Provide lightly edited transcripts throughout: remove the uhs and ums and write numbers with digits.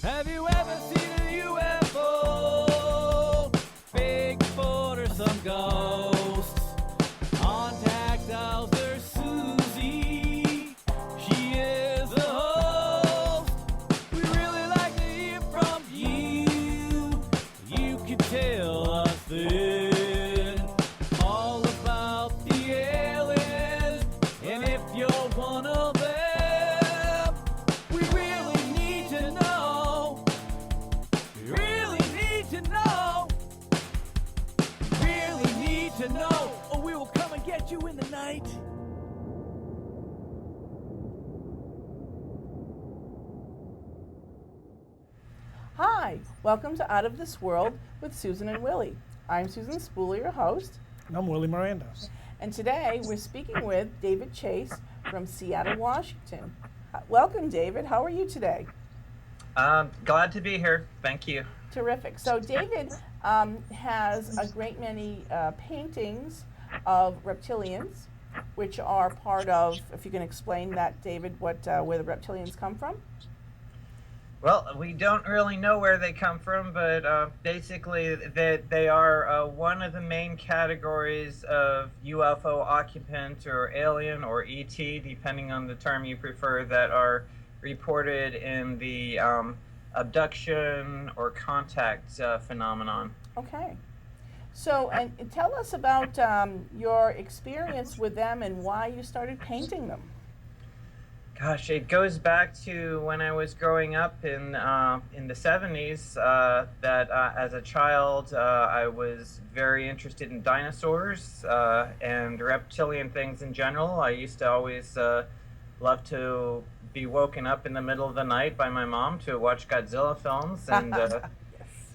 Have you ever seen a UFO? Bigfoot or some ghosts? On Tactiles, there's Susie. She is the host. We really like to hear from you. You can tell us then all about the aliens. And if you're one of them, we really need to know. We really need to know. Really need to know, or we will come and get you in the night. Hi, welcome to Out of This World with Susan and Willy. I'm Susan Spooler, your host, And I'm Willy Miranda. and today we're speaking with David Chace from Seattle, Washington. Welcome, David. How are you today? Glad to be here. Thank you. Terrific. So David has a great many paintings of reptilians, which are part of, if you can explain that, David, what where the reptilians come from? Well, we don't really know where they come from, but basically they are one of the main categories of UFO occupant or alien or ET, depending on the term you prefer, that are reported in the abduction or contact phenomenon. Okay. So, and tell us about your experience with them and why you started painting them. Gosh, it goes back to when I was growing up in the 70s. That as a child, I was very interested in dinosaurs and reptilian things in general. I used to always love to be woken up in the middle of the night by my mom to watch Godzilla films, and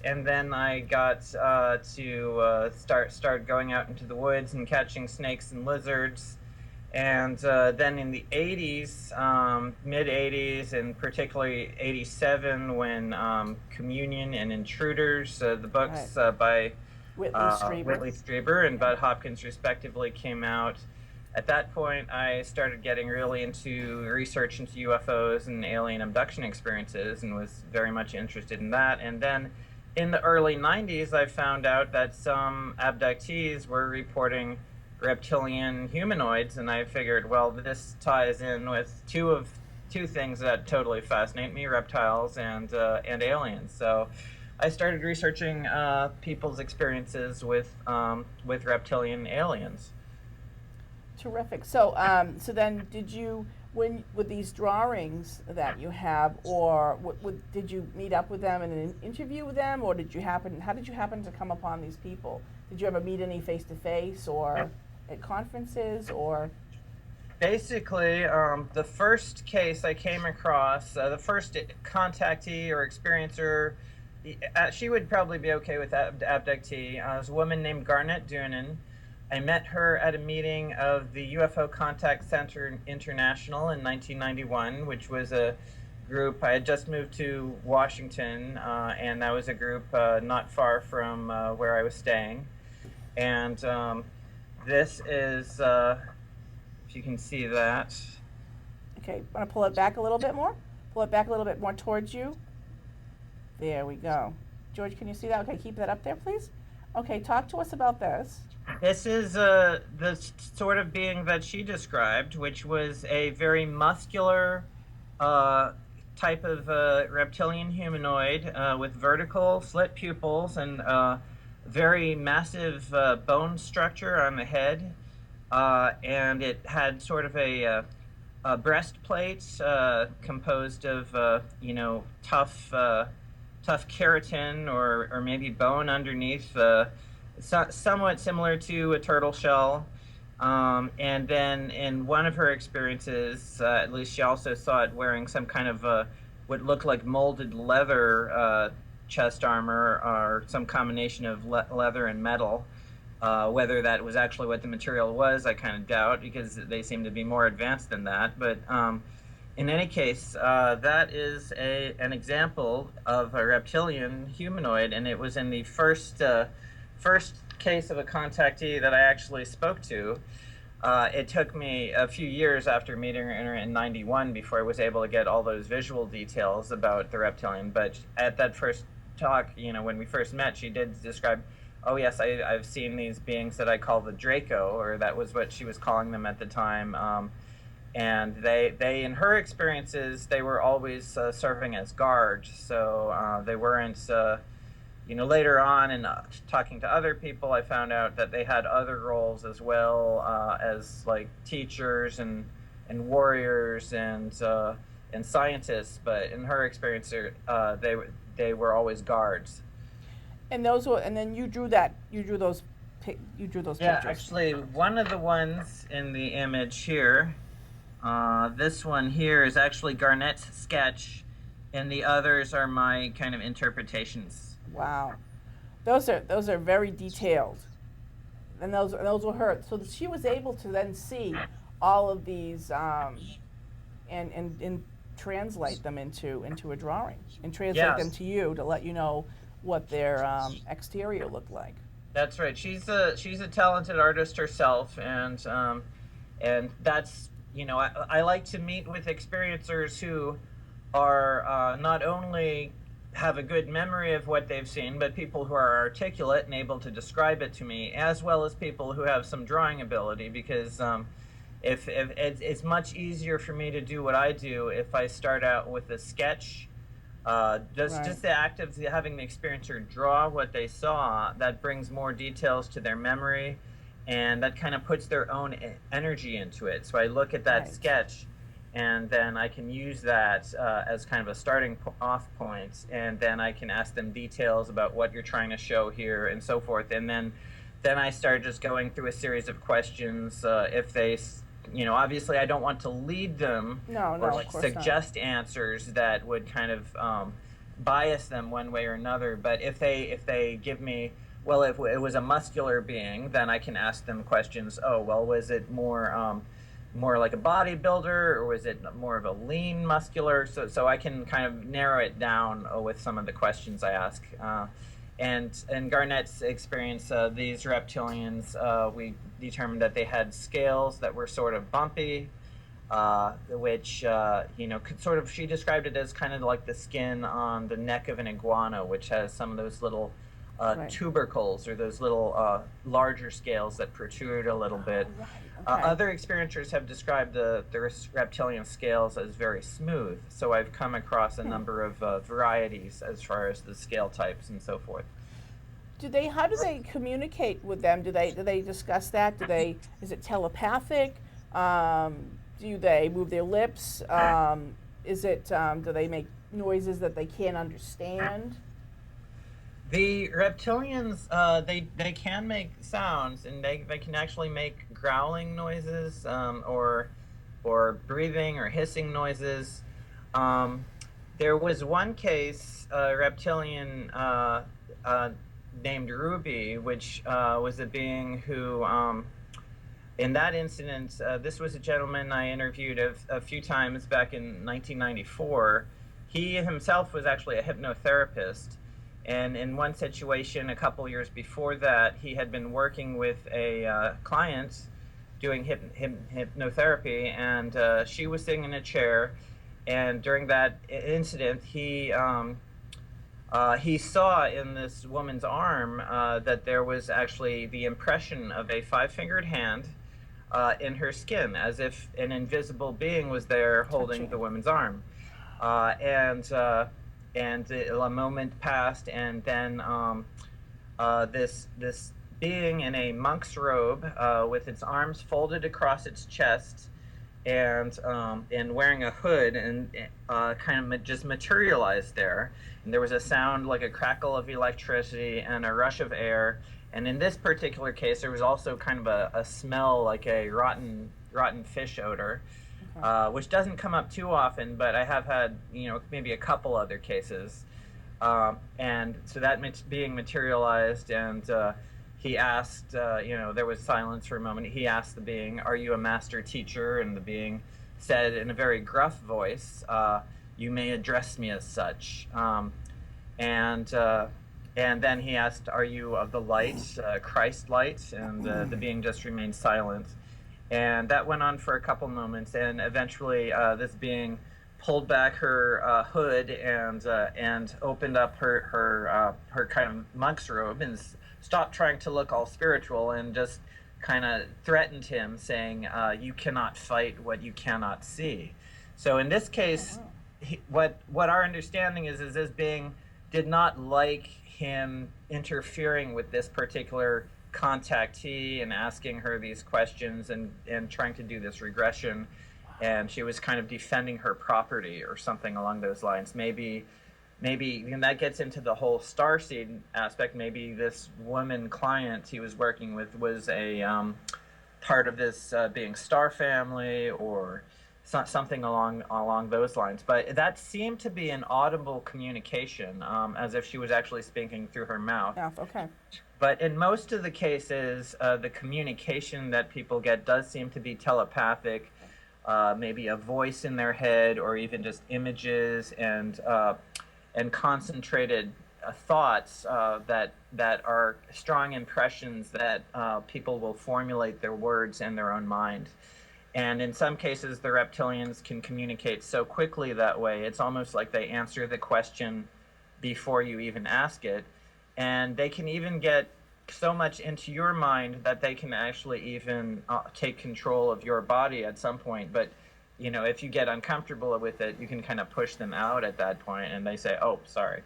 and then I got to start going out into the woods and catching snakes and lizards. And then in the 80s, mid 80s, and particularly 87, when Communion and Intruders, the books by Whitley Strieber. Whitley Strieber and Bud Hopkins respectively came out. At that point, I started getting really into research into UFOs and alien abduction experiences and was very much interested in that. And then in the early 90s, I found out that some abductees were reporting reptilian humanoids, and I figured, well, this ties in with two things that totally fascinate me: reptiles and aliens. So I started researching people's experiences with reptilian aliens. Terrific. So, so then, did you, when with these drawings that you have, or did you meet up with them and then interview with them, or did you happen? How did you happen to come upon these people? Did you ever meet any face to face, or at conferences, or? Basically, the first case I came across, the first contactee or experiencer, she would probably be okay with that abductee. Was a woman named Garnet Doonan. I met her at a meeting of the UFO Contact Center International in 1991, which was a group. I had just moved to Washington, and that was a group not far from where I was staying. And this is, if you can see that. Okay, want to pull it back a little bit more? Pull it back a little bit more towards you. There we go. George, can you see that? Okay, keep that up there, please. Okay, talk to us about this. This is the sort of being that she described, which was a very muscular type of reptilian humanoid with vertical slit pupils and very massive bone structure on the head, and it had sort of a breastplate composed of tough keratin or maybe bone underneath, somewhat similar to a turtle shell. And then in one of her experiences, at least she also saw it wearing some kind of what looked like molded leather chest armor, or some combination of leather and metal. Whether that was actually what the material was, I kind of doubt, because they seem to be more advanced than that. But in any case, that is an example of a reptilian humanoid, and it was in the first case of a contactee that I actually spoke to. It took me a few years after meeting her in '91 before I was able to get all those visual details about the reptilian. But at that first talk, when we first met, she did describe, oh yes, I've seen these beings that I call the Draco, or that was what she was calling them at the time. And they, in her experiences, they were always serving as guards. So they weren't. Later on in talking to other people, I found out that they had other roles as well, as like teachers and warriors and scientists. But in her experience, they were always guards. And those were, and then you drew that. You drew those. You drew those Yeah, pictures. actually, one of the ones in the image here, this one here is actually Garnett's sketch, and the others are my kind of interpretations. Wow, those are very detailed, and those were her. So she was able to then see all of these and translate them into a drawing and translate them to you to let you know what their exterior looked like. That's right. She's a talented artist herself, and that's I like to meet with experiencers who are not only have a good memory of what they've seen, but people who are articulate and able to describe it to me, as well as people who have some drawing ability. Because if it's much easier for me to do what I do if I start out with a sketch. Just the act of having the experiencer draw what they saw, that brings more details to their memory, and that kind of puts their own energy into it. So I look at that sketch, and then I can use that as kind of a starting off point, and then I can ask them details about what you're trying to show here and so forth. And then I start just going through a series of questions. If they obviously I don't want to lead them or like suggest answers that would kind of bias them one way or another. But if they give me, well, if it was a muscular being, then I can ask them questions. Oh, well, was it more like a bodybuilder, or was it more of a lean muscular? So I can kind of narrow it down with some of the questions I ask. And in Garnett's experience, these reptilians, we determined that they had scales that were sort of bumpy, which, could sort of, she described it as kind of like the skin on the neck of an iguana, which has some of those little tubercles, or those little larger scales that protrude a little bit. Other experiencers have described the reptilian scales as very smooth, so I've come across a number of varieties as far as the scale types and so forth. How do they communicate with them? Do they discuss that? Is it telepathic? Do they move their lips? Do they make noises that they can't understand? The reptilians, they can make sounds, and they can actually make growling noises, or breathing or hissing noises. There was one case, a reptilian named Ruby, which was a being who, in that incident, this was a gentleman I interviewed a few times back in 1994. He himself was actually a hypnotherapist. And in one situation, a couple years before that, he had been working with a client doing hypnotherapy, and she was sitting in a chair. And during that incident, he saw in this woman's arm that there was actually the impression of a five-fingered hand in her skin, as if an invisible being was there holding the woman's arm. And a moment passed, and then this being in a monk's robe, with its arms folded across its chest, and wearing a hood, and kind of just materialized there. And there was a sound like a crackle of electricity and a rush of air. And in this particular case, there was also kind of a smell like a rotten fish odor. Which doesn't come up too often, but I have had, maybe a couple other cases. And so that being materialized, and he asked, there was silence for a moment. He asked the being, "Are you a master teacher?" And the being said in a very gruff voice, "You may address me as such." And then he asked, "Are you of the light, Christ light?" And the being just remained silent. And that went on for a couple moments, and eventually this being pulled back her hood and opened up her kind of monk's robe and stopped trying to look all spiritual and just kind of threatened him, saying, "You cannot fight what you cannot see." So in this case, what our understanding is this being did not like him interfering with this particular contactee and asking her these questions and trying to do this regression, and she was kind of defending her property or something along those lines. Maybe and that gets into the whole starseed aspect. Maybe this woman client he was working with was a part of this being star family or something along those lines. But that seemed to be an audible communication, as if she was actually speaking through her mouth. Okay. But in most of the cases, the communication that people get does seem to be telepathic, maybe a voice in their head, or even just images and concentrated thoughts that are strong impressions that people will formulate their words in their own mind. And in some cases, the reptilians can communicate so quickly that way. It's almost like they answer the question before you even ask it. And they can even get so much into your mind that they can actually even take control of your body at some point. But, you know, if you get uncomfortable with it, you can kind of push them out at that point, and they say, "Oh, sorry."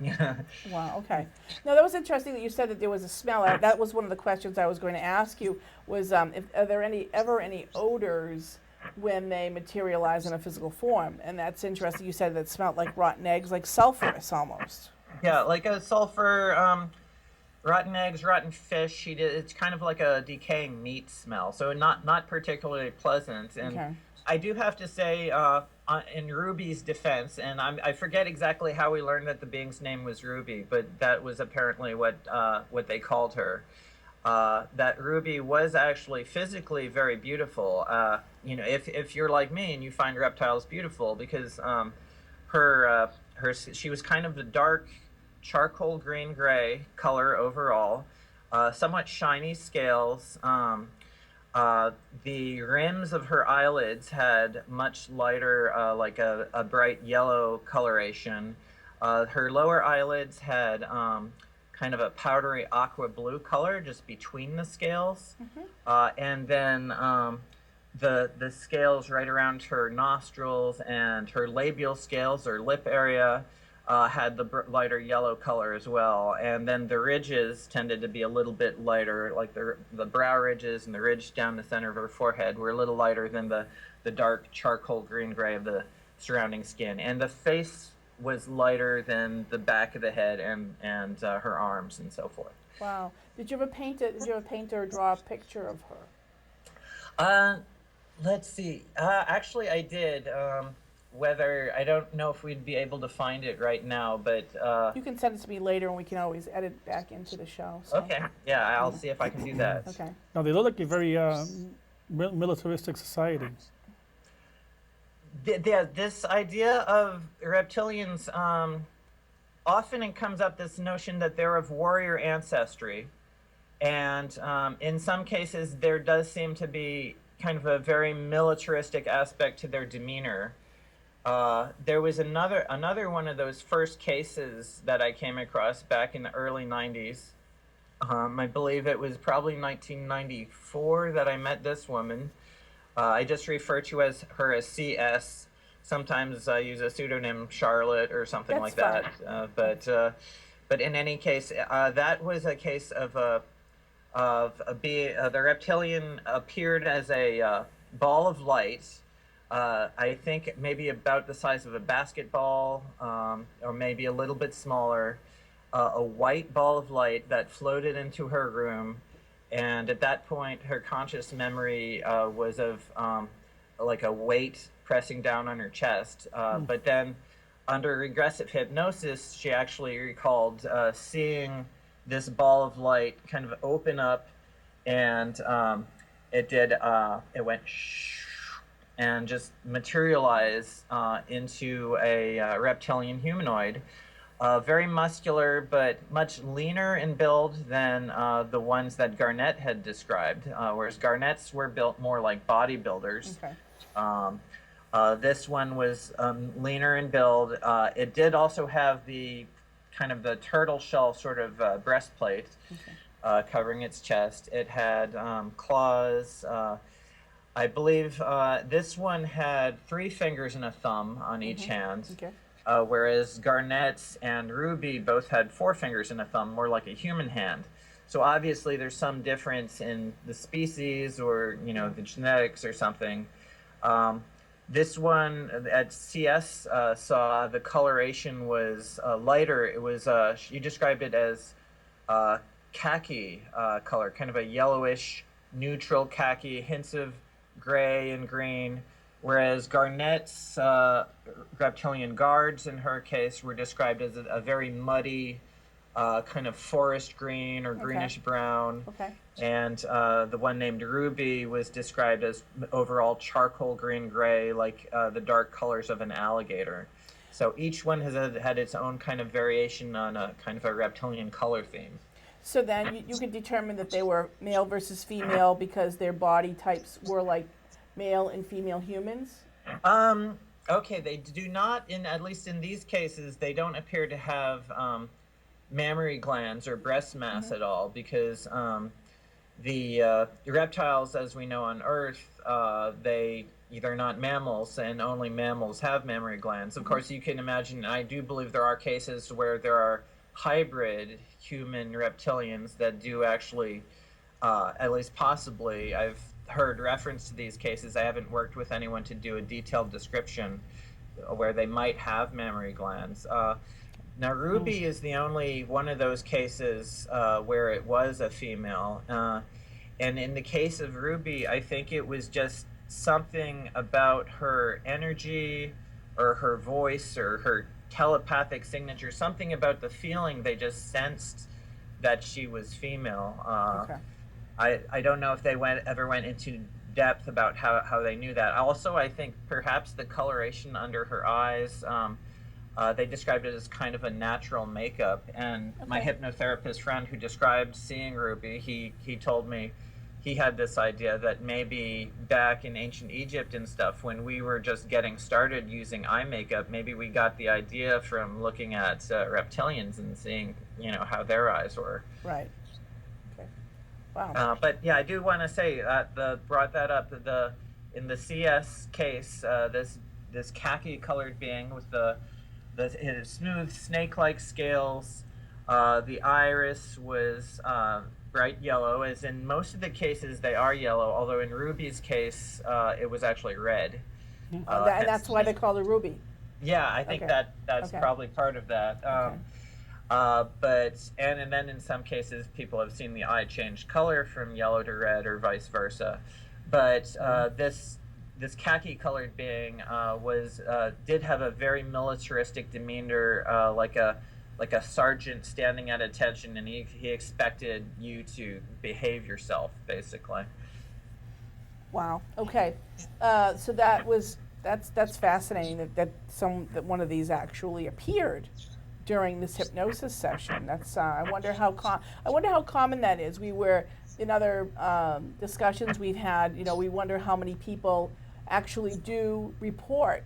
Wow, okay. Now, that was interesting that you said that there was a smell. That was one of the questions I was going to ask you, was are there ever any odors when they materialize in a physical form? And that's interesting. You said that it smelled like rotten eggs, like sulfurous almost. Yeah, like a sulfur, rotten eggs, rotten fish. It's kind of like a decaying meat smell, so not particularly pleasant. And Okay. I do have to say, in Ruby's defense, and I forget exactly how we learned that the being's name was Ruby, but that was apparently what they called her. That Ruby was actually physically very beautiful. You know, if you're like me and you find reptiles beautiful, because she was kind of the dark charcoal green gray color overall, somewhat shiny scales. The rims of her eyelids had much lighter, like a bright yellow coloration. Her lower eyelids had kind of a powdery aqua blue color just between the scales. And then the scales right around her nostrils and her labial scales or lip area had the lighter yellow color as well. And then the ridges tended to be a little bit lighter, like the brow ridges and the ridge down the center of her forehead were a little lighter than the dark charcoal green gray of the surrounding skin. And the face was lighter than the back of the head and her arms and so forth. Wow. Did you ever paint or draw a picture of her? Let's see. Actually, I did. Whether I don't know if we'd be able to find it right now, but You can send it to me later, and we can always edit back into the show. So. okay, yeah, I'll see if I can do that. Okay. Now they look like a very militaristic society. This idea of reptilians, often it comes up this notion that they're of warrior ancestry, and in some cases there does seem to be kind of a very militaristic aspect to their demeanor. There was another one of those first cases that I came across back in the early 90s. I believe it was probably 1994 that I met this woman. I just refer to her as CS. Sometimes I use a pseudonym, Charlotte, or something That's like fine. that. But in any case, that was a case of the reptilian appeared as a ball of light. I think maybe about the size of a basketball, or maybe a little bit smaller, a white ball of light that floated into her room. And at that point, her conscious memory was of like a weight pressing down on her chest. But then under regressive hypnosis, she actually recalled seeing this ball of light kind of open up, and it went shh, and just materialize into a reptilian humanoid. very muscular, but much leaner in build than the ones that Garnett had described, whereas Garnett's were built more like bodybuilders. Okay. This one was leaner in build. It did also have the kind of the turtle shell sort of breastplate covering its chest. It had claws. I believe this one had 3 fingers and a thumb on each hand. Okay. Whereas Garnett's and Ruby both had 4 fingers and a thumb, more like a human hand. So obviously there's some difference in the species or, the genetics or something. This one at CS saw the coloration was lighter. It was, you described it as khaki color, kind of a yellowish, neutral khaki, hints of gray and green. Whereas Garnett's reptilian guards, in her case, were described as a very muddy, kind of forest green or greenish brown. Okay. And the one named Ruby was described as overall charcoal green-gray, like the dark colors of an alligator. So each one has had its own kind of variation on a kind of a reptilian color theme. So then you could determine that they were male versus female because their body types were like male and female humans? Okay, they do not, at least in these cases, they don't appear to have mammary glands or breast mass at all, because the reptiles, as we know on Earth, they're not mammals, and only mammals have mammary glands. Of course, you can imagine, I do believe there are cases where there are hybrid human reptilians that do actually, at least possibly, I've heard reference to these cases. I haven't worked with anyone to do a detailed description where they might have mammary glands. Now, Ruby is the only one of those cases where it was a female. And in the case of Ruby, I think it was just something about her energy or her voice or her telepathic signature, something about the feeling they just sensed that she was female. I don't know if they ever went into depth about how they knew that. Also, I think perhaps the coloration under her eyes, they described it as kind of a natural makeup. And my hypnotherapist friend who described seeing Ruby, he told me he had this idea that maybe back in ancient Egypt and stuff, when we were just getting started using eye makeup, maybe we got the idea from looking at reptilians and seeing, how their eyes were. Right. Okay. Wow. But yeah, I do want to say brought that up. In the CS case, this khaki-colored being with the smooth snake-like scales, the iris was bright yellow, as in most of the cases they are yellow, although in Ruby's case it was actually red. And that's why they call her Ruby. Yeah, I think that's probably part of that. But then in some cases people have seen the eye change color from yellow to red or vice versa. But this khaki colored being did have a very militaristic demeanor, like a sergeant standing at attention, and he expected you to behave yourself, basically. Wow. Okay. So that's fascinating that one of these actually appeared during this hypnosis session. That's I wonder how common that is. We were in other discussions we've had. We wonder how many people actually do report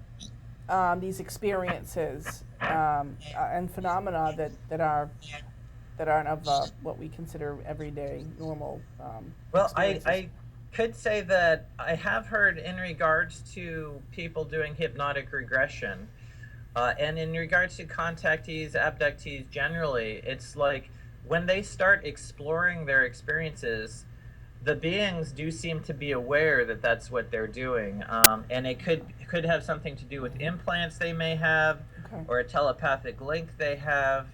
these experiences and phenomena that aren't of what we consider everyday normal. Well, I could say that I have heard in regards to people doing hypnotic regression, and in regards to contactees, abductees generally, it's like when they start exploring their experiences, the beings do seem to be aware that that's what they're doing, and it could have something to do with implants they may have, or a telepathic link they have.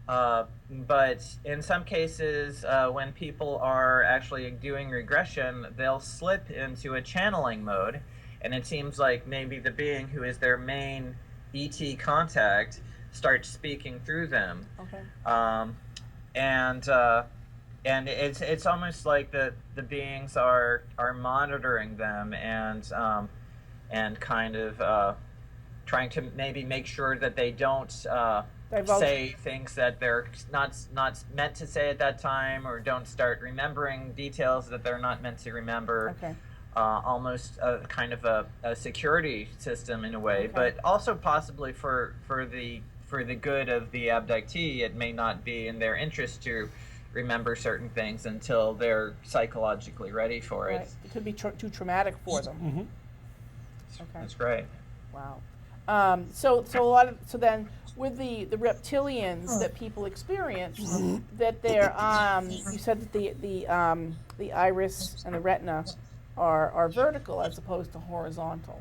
But in some cases, when people are actually doing regression, they'll slip into a channeling mode, and it seems like maybe the being who is their main ET contact starts speaking through them. And it's almost like the beings are monitoring them and kind of trying to maybe make sure that they don't Divulge. say things that they're not meant to say at that time, or don't start remembering details that they're not meant to remember. Okay. Almost a kind of a security system in a way, Okay. but also possibly for the good of the abductee, it may not be in their interest to remember certain things until they're psychologically ready for Right. it. It could be too traumatic for them. Mm-hmm. Okay. That's right. Wow. So a lot of, so then with the reptilians that people experience, that they're you said that the iris and the retina are vertical as opposed to horizontal.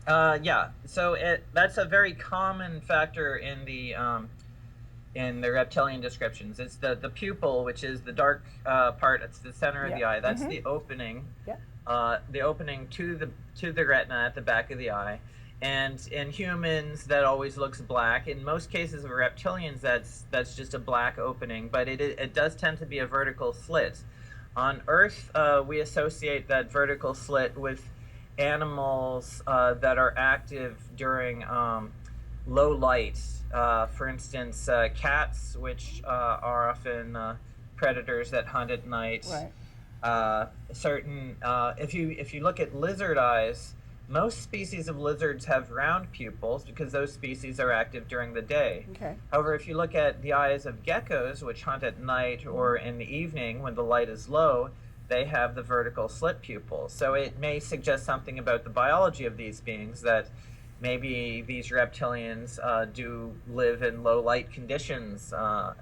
Yeah. So that's a very common factor in the reptilian descriptions. It's the pupil, which is the dark part. It's the center of the eye. That's the opening. Yeah. The opening to the retina at the back of the eye. And in humans, that always looks black. In most cases of reptilians, that's just a black opening, but it does tend to be a vertical slit. On Earth, we associate that vertical slit with animals that are active during low light. For instance, cats, which are often predators that hunt at night. Right. If you look at lizard eyes, most species of lizards have round pupils because those species are active during the day. Okay. However, if you look at the eyes of geckos, which hunt at night or in the evening when the light is low, they have the vertical slit pupils. So it may suggest something about the biology of these beings, that maybe these reptilians do live in low light conditions,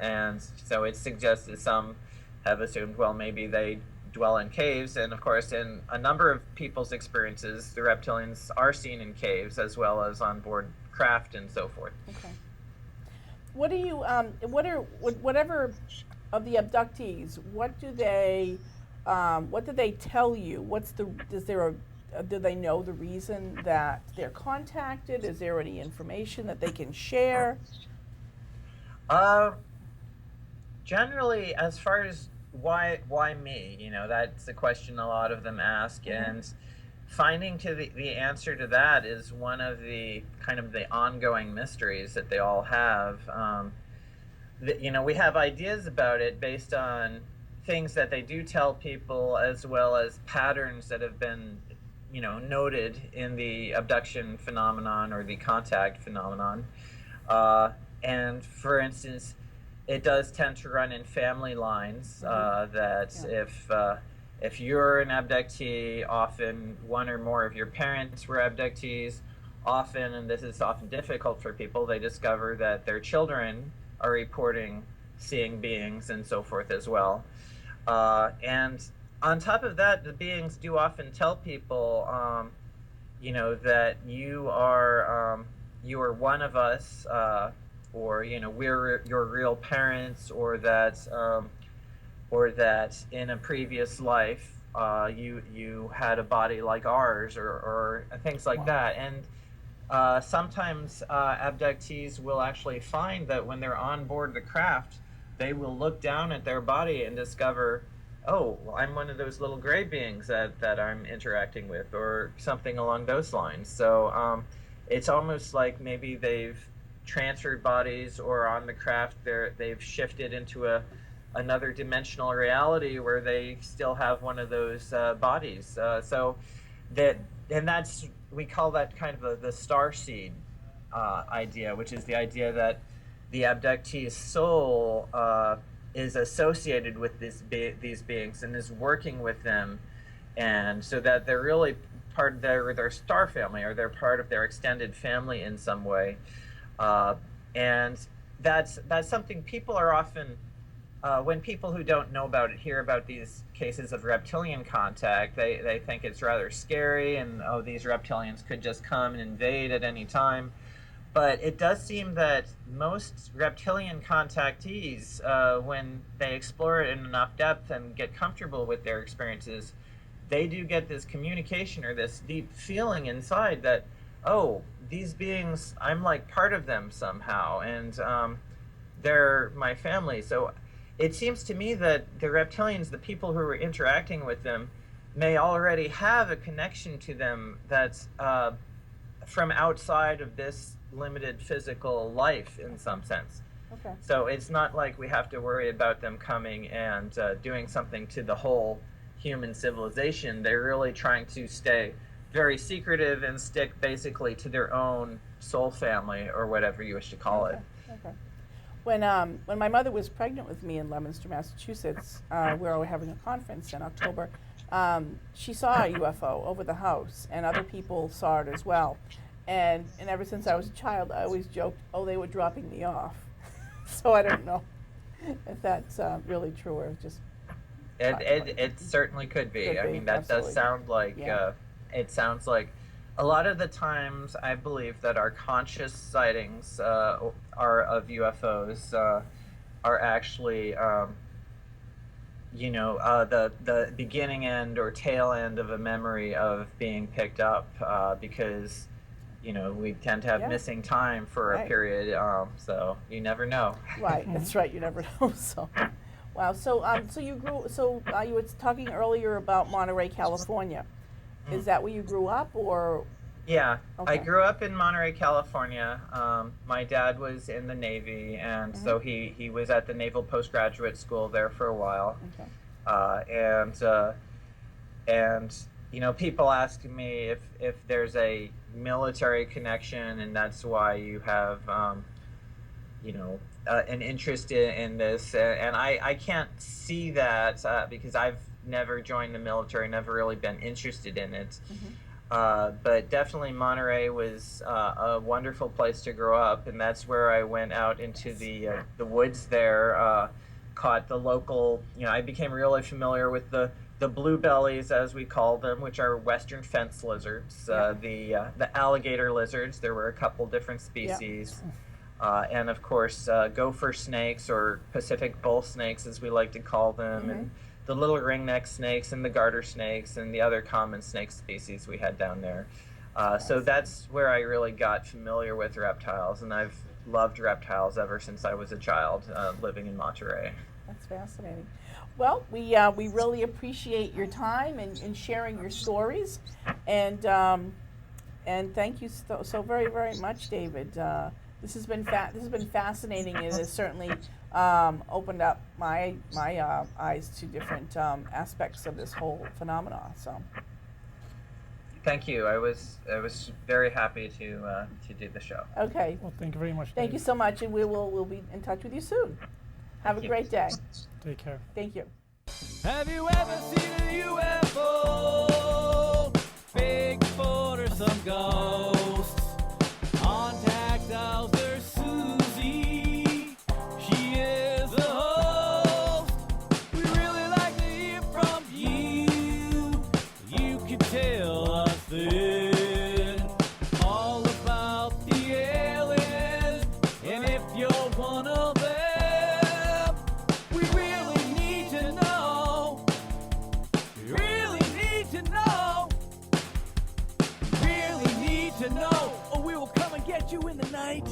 and so it suggests that some have assumed, well, maybe they dwell in caves. And of course, in a number of people's experiences, the reptilians are seen in caves as well as on board craft and so forth. Okay. What do you whatever of the abductees, what do they tell you? Do they know the reason that they're contacted? Is there any information that they can share? Generally, as far as why me, that's the question a lot of them ask. And finding the answer to that is one of the kind of the ongoing mysteries that they all have. We have ideas about it based on things that they do tell people, as well as patterns that have been noted in the abduction phenomenon or the contact phenomenon. And for instance, it does tend to run in family lines, if you're an abductee, often one or more of your parents were abductees. Often, and this is often difficult for people, they discover that their children are reporting seeing beings and so forth as well. And on top of that, the beings do often tell people, that you are one of us, or we're your real parents, or that in a previous life you had a body like ours, or things like that. And sometimes abductees will actually find that when they're on board the craft, they will look down at their body and discover, oh, I'm one of those little gray beings that I'm interacting with, or something along those lines. So it's almost like maybe they've transferred bodies, or on the craft they've shifted into another dimensional reality where they still have one of those bodies. We call that kind of the starseed idea, which is the idea that the abductee's soul is associated with these beings and is working with them, and so that they're really part of their star family, or they're part of their extended family in some way. And that's something people are often, when people who don't know about it hear about these cases of reptilian contact, they think it's rather scary, and these reptilians could just come and invade at any time. But it does seem that most reptilian contactees, when they explore it in enough depth and get comfortable with their experiences, they do get this communication, or this deep feeling inside that, oh, these beings, I'm like part of them somehow, and they're my family. So it seems to me that the reptilians, the people who are interacting with them, may already have a connection to them that's from outside of this limited physical life in some sense. Okay. So it's not like we have to worry about them coming and doing something to the whole human civilization. They're really trying to stay very secretive and stick basically to their own soul family, or whatever you wish to call it. Okay. When my mother was pregnant with me in Leominster, Massachusetts, where we were having a conference in October, she saw a UFO over the house, and other people saw it as well. And ever since I was a child, I always joked, "Oh, they were dropping me off." So I don't know if that's really true or just. It certainly could be. I mean, that absolutely. does sound like Yeah. it sounds like a lot of the times I believe that our conscious sightings are of UFOs are actually the beginning end or tail end of a memory of being picked up because we tend to have Yeah. missing time for a Right. period, so you never know. Right, that's right. You never know. So, wow. So you grew. So you were talking earlier about Monterey, California. Is that where you grew up, or? Yeah, I Okay. grew up in Monterey, California. My dad was in the Navy, and so he was at the Naval Postgraduate School there for a while. Okay. And people ask me if there's a military connection, and that's why you have an interest in this, and I can't see that because I've never joined the military, never really been interested in it. But definitely Monterey was a wonderful place to grow up, and that's where I went out into the woods there, caught the local, I became really familiar with the bluebellies, as we call them, which are western fence lizards, the alligator lizards. There were a couple different species. And of course, gopher snakes, or Pacific bull snakes, as we like to call them, and the little ringneck snakes and the garter snakes and the other common snake species we had down there. So that's where I really got familiar with reptiles, and I've loved reptiles ever since I was a child living in Monterey. That's fascinating. Well, we really appreciate your time and sharing your stories, and thank you so very, very much, David. This has been fascinating. It has certainly opened up my eyes to different aspects of this whole phenomenon. So. Thank you. I was very happy to do the show. Okay. Well, thank you very much. Thank you Dave. so much, and we'll be in touch with you soon. Have a you. great day. Take care. Thank you. Have you ever seen a UFO? Bigfoot or some ghosts? Contact Elder Susie. She is the host. We really like to hear from you. You can tell us then all about the aliens. And if you're one of them, we really need to know. We really need to know. Really need to know, or we will come and get you in the night.